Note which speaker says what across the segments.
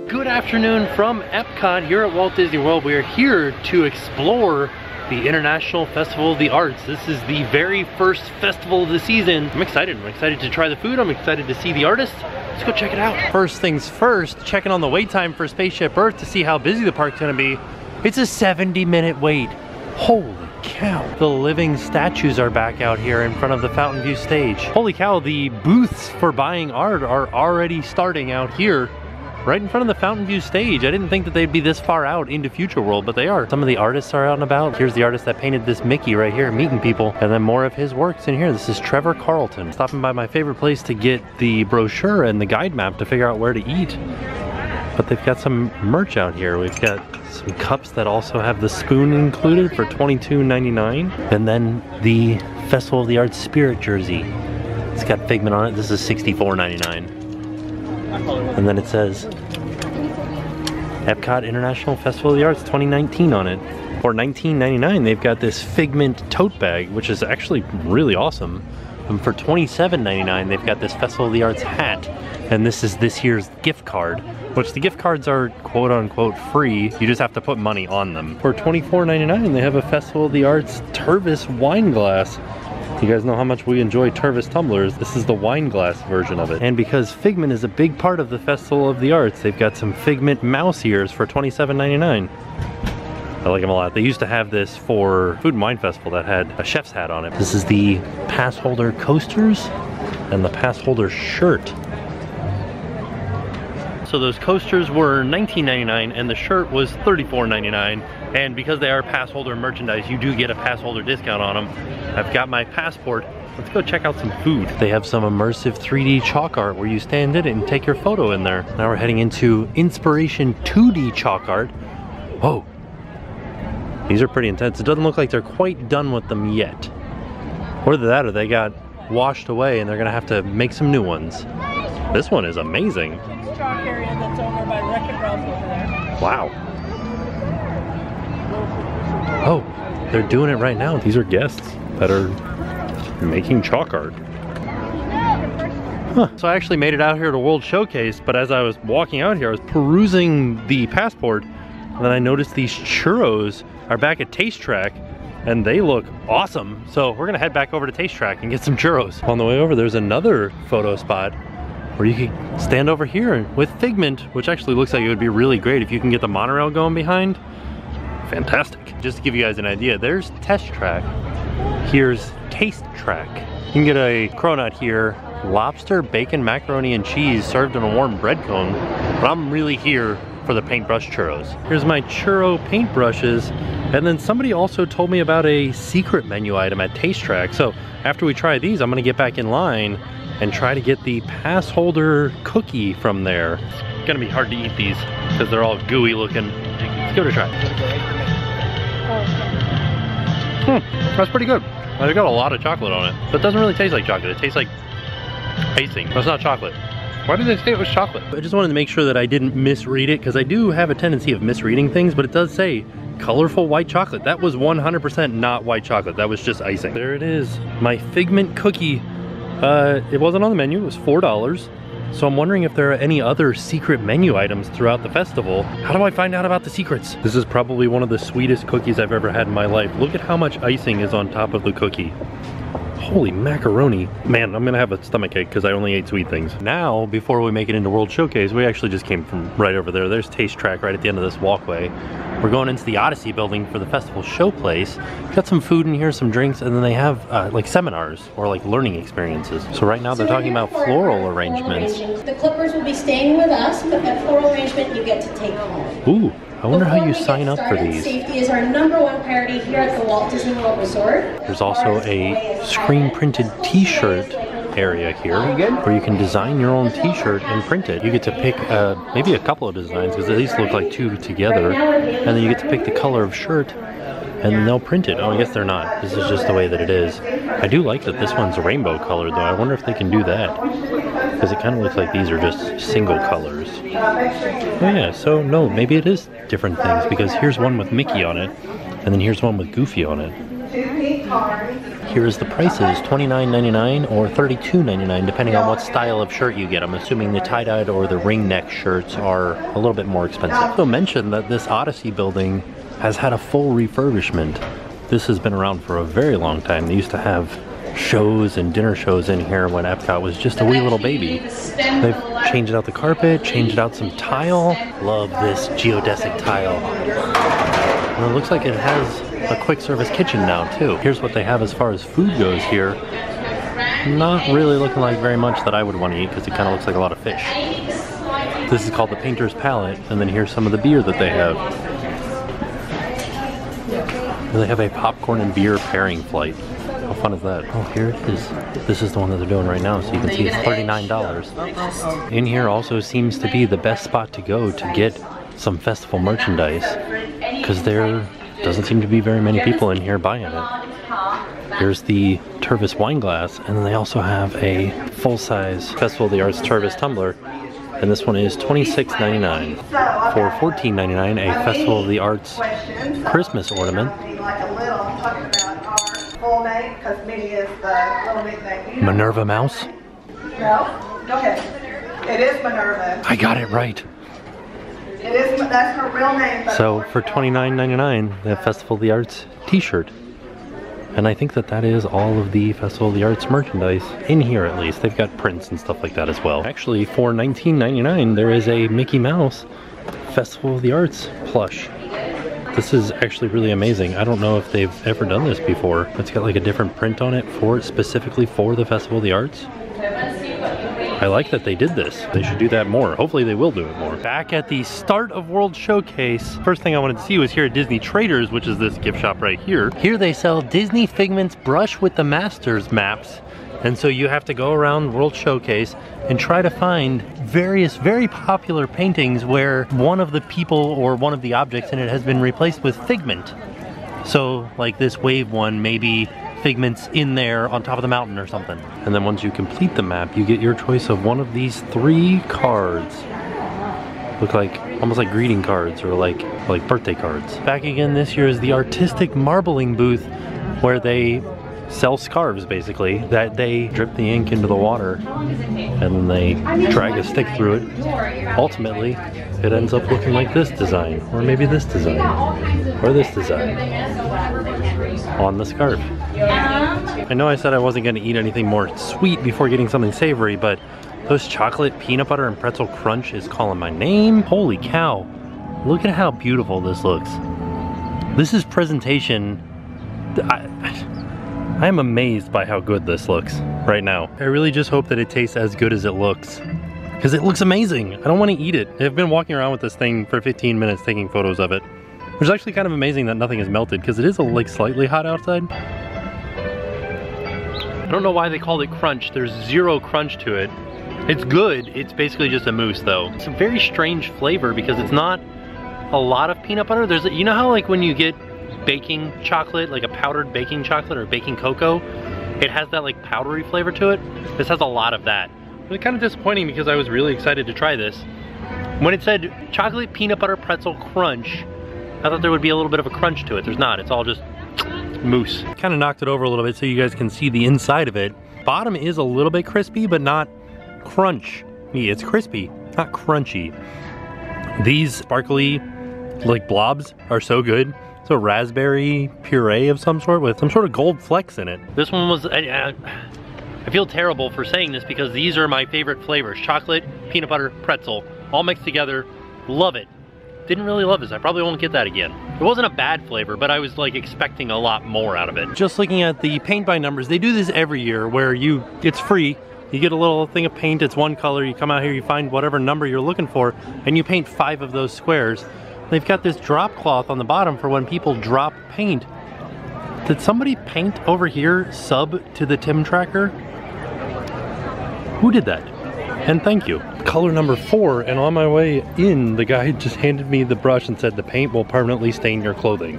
Speaker 1: Good afternoon from Epcot here at Walt Disney World. We are here to explore the International Festival of the Arts. This is the very first festival of the season. I'm excited. I'm excited to try the food. I'm excited to see the artists. Let's go check it out. First things first, checking on the wait time for Spaceship Earth to see how busy the park's gonna be. It's a 70-minute wait. Holy cow. The living statues are back out here in front of the Fountain View stage. Holy cow, the booths for buying art are already starting out here, right in front of the Fountain View stage. I didn't think that they'd be this far out into Future World, but they are. Some of the artists are out and about. Here's the artist that painted this Mickey right here, meeting people. And then more of his works in here. This is Trevor Carlton. Stopping by my favorite place to get the brochure and the guide map to figure out where to eat. But they've got some merch out here. We've got some cups that also have the spoon included for $22.99. And then the Festival of the Arts Spirit jersey. It's got Figment on it. This is $64.99. And then it says Epcot International Festival of the Arts 2019 on it. For $19.99, they've got this Figment tote bag, which is actually really awesome. And for $27.99, they've got this Festival of the Arts hat. And this is this year's gift card, which the gift cards are quote unquote free. You just have to put money on them. For $24.99, they have a Festival of the Arts Tervis wine glass. You guys know how much we enjoy Tervis tumblers. This is the wine glass version of it. And because Figment is a big part of the Festival of the Arts, they've got some Figment mouse ears for $27.99. I like them a lot. They used to have this for Food and Wine Festival that had a chef's hat on it. This is the pass holder coasters and the pass holder shirt. So those coasters were $19.99 and the shirt was $34.99. And because they are pass holder merchandise, you do get a pass holder discount on them. I've got my passport. Let's go check out some food. They have some immersive 3D chalk art where you stand in it and take your photo in there. Now we're heading into Inspiration 2D chalk art. Whoa. These are pretty intense. It doesn't look like they're quite done with them yet. Or either that or they got washed away and they're gonna have to make some new ones. This one is amazing.
Speaker 2: Chalk area that's over by Wreck-It Ralph over there.
Speaker 1: Wow. Oh, they're doing it right now. These are guests that are making chalk art. Huh. So I actually made it out here to World Showcase, but as I was walking out here, I was perusing the passport, and then I noticed these churros are back at Taste Track, and they look awesome. So we're gonna head back over to Taste Track and get some churros. On the way over, there's another photo spot where you can stand over here with Figment, which actually looks like it would be really great if you can get the monorail going behind. Fantastic. Just to give you guys an idea, there's Test Track. Here's Taste Track. You can get a cronut here, lobster, bacon, macaroni, and cheese served in a warm bread cone. But I'm really here for the paintbrush churros. Here's my churro paintbrushes. And then somebody also told me about a secret menu item at Taste Track. So after we try these, I'm gonna get back in line and try to get the pass holder cookie from there. It's gonna be hard to eat these because they're all gooey looking. Let's give it a try. That's pretty good. They've got a lot of chocolate on it, but it doesn't really taste like chocolate. It tastes like icing. That's not chocolate. Why did they say it was chocolate? I just wanted to make sure that I didn't misread it because I do have a tendency of misreading things, but it does say colorful white chocolate. That was 100% not white chocolate. That was just icing. There it is, my Figment cookie. It wasn't on the menu, it was $4. So I'm wondering if there are any other secret menu items throughout the festival. How do I find out about the secrets? This is probably one of the sweetest cookies I've ever had in my life. Look at how much icing is on top of the cookie. Holy macaroni. Man, I'm gonna have a stomachache because I only ate sweet things. Now, before we make it into World Showcase, we actually just came from right over there. There's Taste Track right at the end of this walkway. We're going into the Odyssey building for the festival showplace. Got some food in here, some drinks, and then they have like seminars or like learning experiences. So right now they're talking about floral arrangements.
Speaker 3: The clippers will be staying with us, but that floral arrangement you get to take home.
Speaker 1: Ooh, I wonder how you sign up for these.
Speaker 3: Safety is our #1 priority here at the Walt Disney World Resort.
Speaker 1: There's also a screen printed t-shirt area here where you can design your own t-shirt and print it. You get to pick maybe a couple of designs because these look like two together, and then you get to pick the color of shirt and then they'll print it. Oh, I guess they're not. This is just the way that it is. I do like that this one's rainbow colored though. I wonder if they can do that because it kind of looks like these are just single colors. Oh yeah, so no, maybe it is different things because here's one with Mickey on it and then here's one with Goofy on it. here's the prices, $29.99 or $32.99 depending on what style of shirt you get. I'm assuming the tie-dyed or the ring neck shirts are a little bit more expensive. I also mentioned that this Odyssey building has had a full refurbishment. This has been around for a very long time. They used to have shows and dinner shows in here when Epcot was just a wee little baby. They've changed out the carpet, changed out some tile. Love this geodesic tile. And it looks like it has a quick service kitchen now too. Here's what they have as far as food goes here. Not really looking like very much that I would want to eat because it kind of looks like a lot of fish. This is called the Painter's Palette, and then here's some of the beer that they have. And they have a popcorn and beer pairing flight. How fun is that? Oh, here it is. This is the one that they're doing right now, so you can see it's $39. In here also seems to be the best spot to go to get some festival merchandise, because there doesn't seem to be very many people in here buying it. Here's the Tervis wine glass, and then they also have a full-size Festival of the Arts Tervis tumbler, and this one is $26.99. For $14.99, a Festival of the Arts Christmas ornament. Minerva Mouse?
Speaker 4: No? Go ahead. It is Minerva.
Speaker 1: I got it right.
Speaker 4: It is, that's her real name.
Speaker 1: So for $29.99, they have Festival of the Arts t-shirt. And I think that that is all of the Festival of the Arts merchandise, in here at least. They've got prints and stuff like that as well. Actually, for $19.99, there is a Mickey Mouse Festival of the Arts plush. This is actually really amazing. I don't know if they've ever done this before. It's got like a different print on it specifically for the Festival of the Arts. I like that they did this. They should do that more. Hopefully they will do it more. Back at the start of World Showcase, first thing I wanted to see was here at Disney Traders, which is this gift shop right here. Here they sell Disney Figment's Brush with the Masters maps. And so you have to go around World Showcase and try to find various very popular paintings where one of the people or one of the objects in it has been replaced with Figment. So like this wave one, maybe Figment's in there on top of the mountain or something. And then once you complete the map, you get your choice of one of these 3 cards. Look like, almost like greeting cards or like birthday cards. Back again this year is the artistic marbling booth where they sell scarves basically, that they drip the ink into the water and then they drag a stick through it. Ultimately, it ends up looking like this design, or maybe this design, or this design on the scarf. I know I said I wasn't going to eat anything more sweet before getting something savory, but those chocolate, peanut butter, and pretzel crunch is calling my name. Holy cow. Look at how beautiful this looks. This is presentation. I am amazed by how good this looks right now. I really just hope that it tastes as good as it looks, because it looks amazing. I don't want to eat it. I've been walking around with this thing for 15 minutes taking photos of it. Which is actually kind of amazing that nothing is melted, because it is like slightly hot outside. I don't know why they called it crunch. There's zero crunch to it. It's good. It's basically just a mousse though. It's a very strange flavor because it's not a lot of peanut butter. There's, you know how like when you get baking chocolate, like a powdered baking chocolate or baking cocoa, it has that like powdery flavor to it. This has a lot of that. It's kind of disappointing because I was really excited to try this. When it said chocolate peanut butter pretzel crunch, I thought there would be a little bit of a crunch to it. There's not. It's all just mousse. Kind of knocked it over a little bit so you guys can see the inside of it. Bottom is a little bit crispy, but not crunch. Yeah, it's crispy, not crunchy. These sparkly like blobs are so good. It's a raspberry puree of some sort with some sort of gold flecks in it. This one was, I feel terrible for saying this because these are my favorite flavors. Chocolate, peanut butter, pretzel, all mixed together. Love it. Didn't really love this. I probably won't get that again. It wasn't a bad flavor, but I was like expecting a lot more out of it. Just looking at the paint by numbers, they do this every year where it's free. You get a little thing of paint, it's one color, you come out here, you find whatever number you're looking for, and you paint 5 of those squares. They've got this drop cloth on the bottom for when people drop paint. Did somebody paint over here sub to the TimTracker? Who did that? And thank you. Color number 4, and on my way in, the guy just handed me the brush and said the paint will permanently stain your clothing.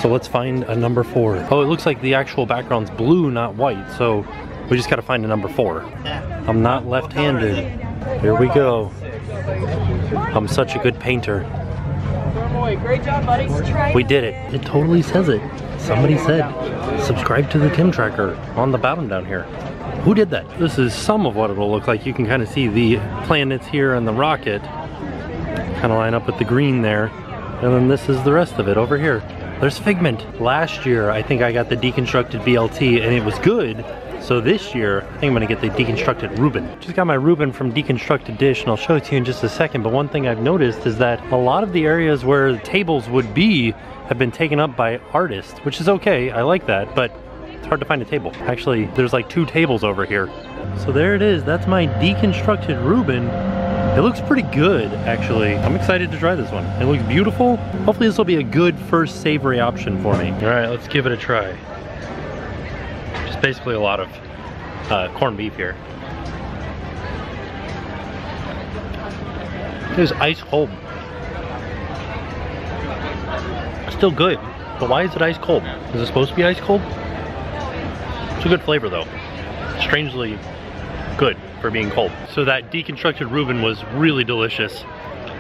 Speaker 1: So let's find a number 4. Oh, it looks like the actual background's blue, not white, so we just gotta find a number 4. I'm not left-handed. Here we go. I'm such a good painter.
Speaker 2: Great job, buddy.
Speaker 1: We did it. It totally says it. Somebody said, subscribe to the Tim Tracker on the bottom down here. Who did that? This is some of what it'll look like. You can kind of see the planets here and the rocket kind of line up with the green there. And then this is the rest of it over here. There's Figment. Last year, I think I got the deconstructed BLT and it was good. So this year, I think I'm gonna get the deconstructed Reuben. Just got my Reuben from Deconstructed Dish and I'll show it to you in just a second. But one thing I've noticed is that a lot of the areas where the tables would be have been taken up by artists, which is okay, I like that, but it's hard to find a table. Actually, there's like 2 tables over here. So there it is, that's my deconstructed Reuben. It looks pretty good, actually. I'm excited to try this one. It looks beautiful. Hopefully this will be a good first savory option for me. All right, let's give it a try. Just basically a lot of corned beef here. It is ice cold. Still good, but why is it ice cold? Is it supposed to be ice cold? It's a good flavor though. Strangely good for being cold. So that deconstructed Reuben was really delicious.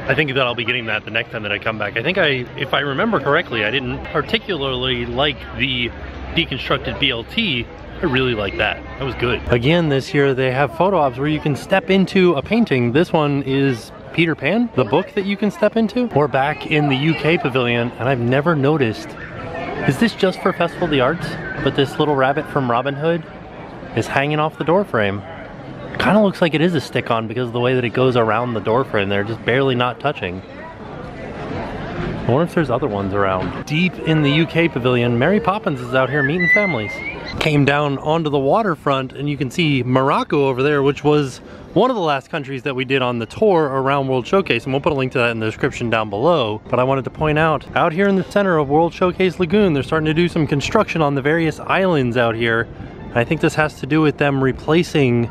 Speaker 1: I think that I'll be getting that the next time that I come back. I think if I remember correctly, I didn't particularly like the deconstructed BLT. I really like that. That was good. Again, this year they have photo ops where you can step into a painting. This one is Peter Pan, the book that you can step into. We're back in the UK Pavilion and I've never noticed. Is this just for Festival of the Arts? But this little rabbit from Robin Hood is hanging off the door frame. Kind of looks like it is a stick-on because of the way that it goes around the door frame. They're just barely not touching. I wonder if there's other ones around. Deep in the UK Pavilion, Mary Poppins is out here meeting families. Came down onto the waterfront and you can see Morocco over there, which was one of the last countries that we did on the tour around World Showcase, and we'll put a link to that in the description down below. But I wanted to point out here in the center of World Showcase Lagoon, they're starting to do some construction on the various islands out here. And I think this has to do with them replacing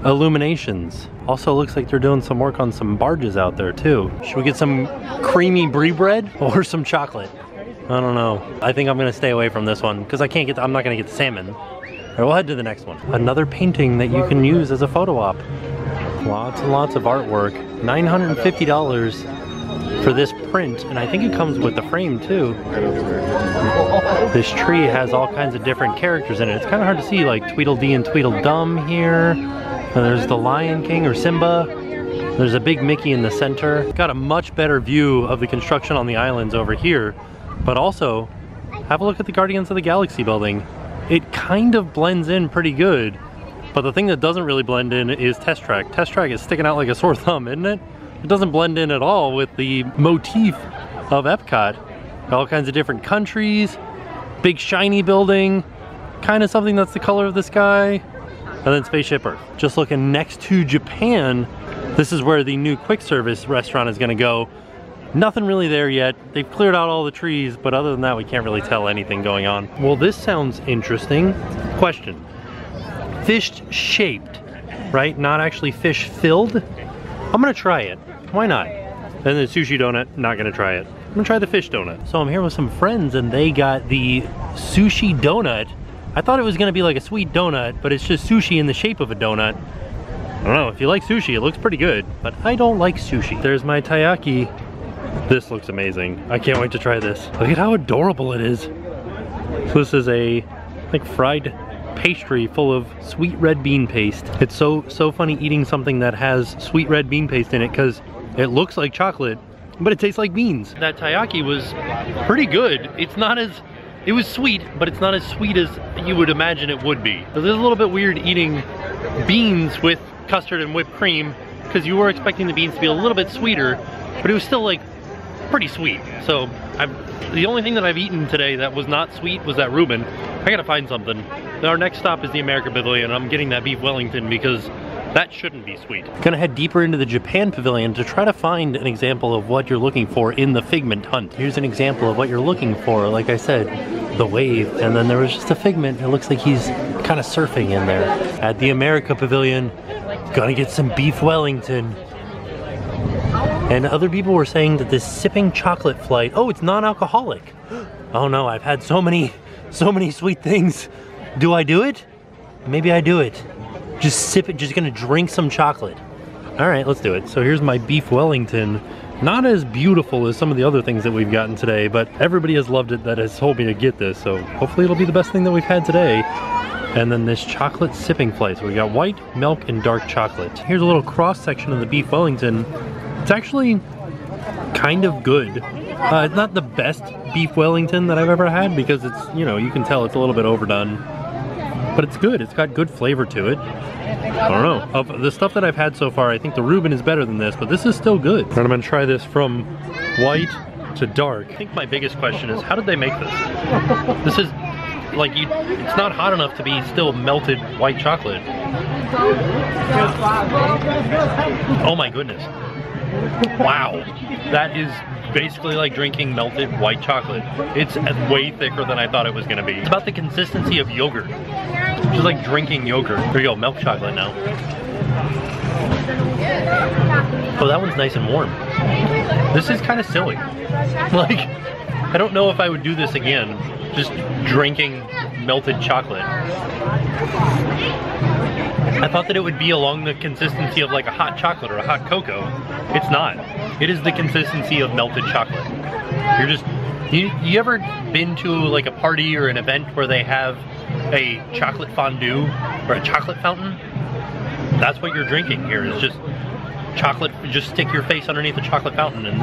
Speaker 1: illuminations. Also looks like they're doing some work on some barges out there too. Should we get some creamy brie bread or some chocolate? I don't know. I think I'm gonna stay away from this one because I'm not gonna get the salmon. All right, we'll head to the next one. Another painting that you can use as a photo op. Lots and lots of artwork. $950 for this print, and I think it comes with the frame too. This tree has all kinds of different characters in it. It's kind of hard to see, like Tweedledee and Tweedledum here. And there's the Lion King or Simba. There's a big Mickey in the center. Got a much better view of the construction on the islands over here. But also, have a look at the Guardians of the Galaxy building. It kind of blends in pretty good. But the thing that doesn't really blend in is Test Track. Test Track is sticking out like a sore thumb, isn't it? It doesn't blend in at all with the motif of Epcot. All kinds of different countries, big shiny building, kind of something that's the color of the sky. And then Spaceship Earth. Just looking next to Japan, this is where the new quick service restaurant is gonna go. Nothing really there yet. They've cleared out all the trees, but other than that, we can't really tell anything going on. Well, this sounds interesting. Question. Fish shaped, right? Not actually fish filled? I'm gonna try it. Why not? And the Sushi Doughnut, not gonna try it. I'm gonna try the fish donut. So I'm here with some friends and they got the Sushi Doughnut. I thought it was gonna be like a sweet donut, but it's just sushi in the shape of a donut. I don't know, if you like sushi, it looks pretty good, but I don't like sushi. There's my Taiyaki. This looks amazing. I can't wait to try this. Look at how adorable it is. So this is a like fried pastry full of sweet red bean paste. It's so funny eating something that has sweet red bean paste in it because it looks like chocolate, but it tastes like beans. That Taiyaki was pretty good. It was sweet, but it's not as sweet as you would imagine it would be. So this is a little bit weird eating beans with custard and whipped cream because you were expecting the beans to be a little bit sweeter, but it was still like pretty sweet. So the only thing that I've eaten today that was not sweet was that Reuben. I gotta find something. Our next stop is the America Pavilion. I'm getting that beef Wellington because that shouldn't be sweet. Gonna head deeper into the Japan Pavilion to try to find an example of what you're looking for in the Figment hunt. Here's an example of what you're looking for. Like I said, the wave, and then there was just a Figment. It looks like he's kind of surfing in there. At the America Pavilion, gonna get some beef Wellington. And other people were saying that this sipping chocolate flight, oh, it's non-alcoholic. Oh no, I've had so many sweet things. Do I do it? Maybe I do it. Just sip it, just gonna drink some chocolate. All right, let's do it. So here's my beef Wellington. Not as beautiful as some of the other things that we've gotten today, but everybody has loved it that has told me to get this, so hopefully it'll be the best thing that we've had today. And then this chocolate sipping flight. So we got white, milk, and dark chocolate. Here's a little cross section of the beef Wellington. It's actually kind of good. It's not the best beef Wellington that I've ever had because it's, you know, you can tell it's a little bit overdone. But it's good. It's got good flavor to it. I don't know. Of the stuff that I've had so far, I think the Reuben is better than this, but this is still good. And I'm gonna try this from white to dark. I think my biggest question is, how did they make this? This is, like, it's not hot enough to be still melted white chocolate. Oh my goodness. Wow. That is basically like drinking melted white chocolate. It's way thicker than I thought it was gonna be. It's about the consistency of yogurt. Just like drinking yogurt. There you go, milk chocolate now. Oh, that one's nice and warm. This is kind of silly. Like, I don't know if I would do this again, just drinking melted chocolate. I thought that it would be along the consistency of like a hot chocolate or a hot cocoa. It's not. It is the consistency of melted chocolate. You're just, you ever been to like a party or an event where they have a chocolate fondue or a chocolate fountain? That's what you're drinking here, is just chocolate. Just stick your face underneath the chocolate fountain and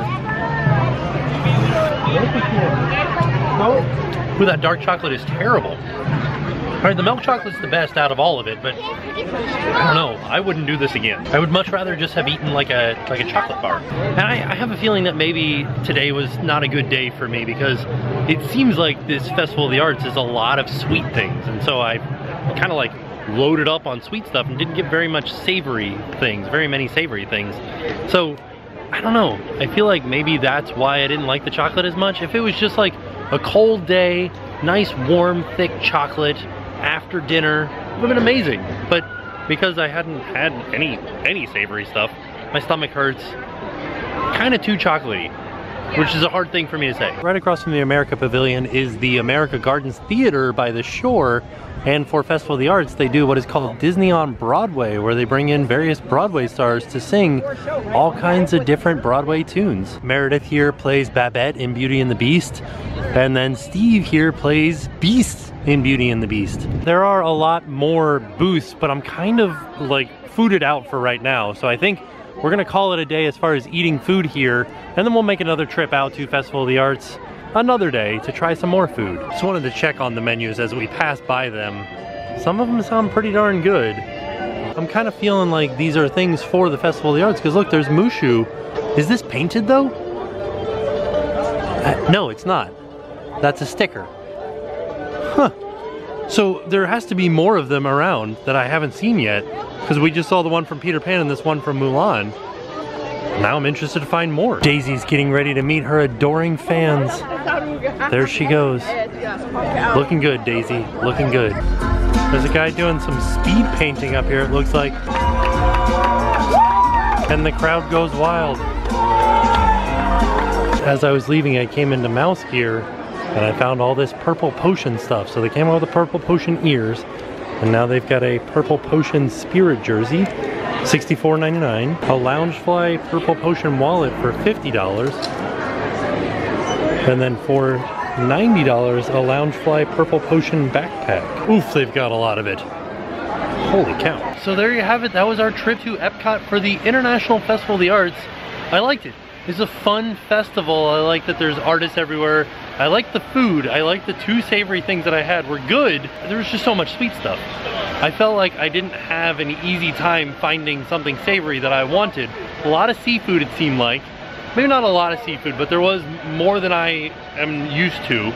Speaker 1: ooh, that dark chocolate is terrible. Alright, the milk chocolate's the best out of all of it, but I don't know, I wouldn't do this again. I would much rather just have eaten like a chocolate bar. And I have a feeling that maybe today was not a good day for me because it seems like this Festival of the Arts is a lot of sweet things, and so I kind of like loaded up on sweet stuff and didn't get very much savory things, very many savory things. So, I don't know, I feel like maybe that's why I didn't like the chocolate as much. If it was just like a cold day, nice warm thick chocolate after dinner, it would have been amazing. But because I hadn't had any savory stuff, my stomach hurts. Kind of too chocolatey, which is a hard thing for me to say. Right across from the America Pavilion is the America Gardens Theater by the shore. And for Festival of the Arts, they do what is called Disney on Broadway, where they bring in various Broadway stars to sing all kinds of different Broadway tunes. Meredith here plays Babette in Beauty and the Beast, and then Steve here plays Beast in Beauty and the Beast. There are a lot more booths, but I'm kind of like fooded out for right now, so I think we're gonna call it a day as far as eating food here, and then we'll make another trip out to Festival of the Arts another day to try some more food. Just wanted to check on the menus as we pass by them. Some of them sound pretty darn good. I'm kind of feeling like these are things for the Festival of the Arts, because look, there's Mushu. Is this painted though? No, it's not. That's a sticker. Huh. So there has to be more of them around that I haven't seen yet, because we just saw the one from Peter Pan and this one from Mulan. Now I'm interested to find more. Daisy's getting ready to meet her adoring fans. There she goes. Looking good, Daisy. Looking good. There's a guy doing some speed painting up here, it looks like. And the crowd goes wild. As I was leaving, I came into Mouse Gear and I found all this Purple Potion stuff. So they came out with the Purple Potion ears, and now they've got a Purple Potion Spirit jersey. $64.99, a Loungefly Purple Potion wallet for $50, and then for $90, a Loungefly Purple Potion backpack. Oof, they've got a lot of it. Holy cow. So there you have it. That was our trip to Epcot for the International Festival of the Arts. I liked it. It's a fun festival. I like that there's artists everywhere. I like the food. I like the two savory things that I had were good. There was just so much sweet stuff. I felt like I didn't have an easy time finding something savory that I wanted. A lot of seafood, it seemed like. Maybe not a lot of seafood, but there was more than I am used to.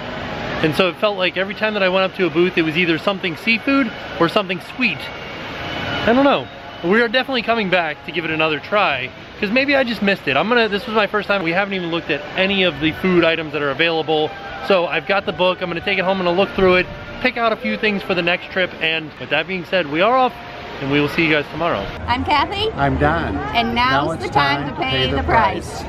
Speaker 1: And so it felt like every time that I went up to a booth, it was either something seafood or something sweet. I don't know. We are definitely coming back to give it another try, because maybe I just missed it. This was my first time. We haven't even looked at any of the food items that are available. So I've got the book. I'm gonna take it home and look through it, pick out a few things for the next trip, and with that being said, we are off, and we will see you guys tomorrow.
Speaker 5: I'm Kathy.
Speaker 6: I'm Don.
Speaker 5: And now's the time to pay the price.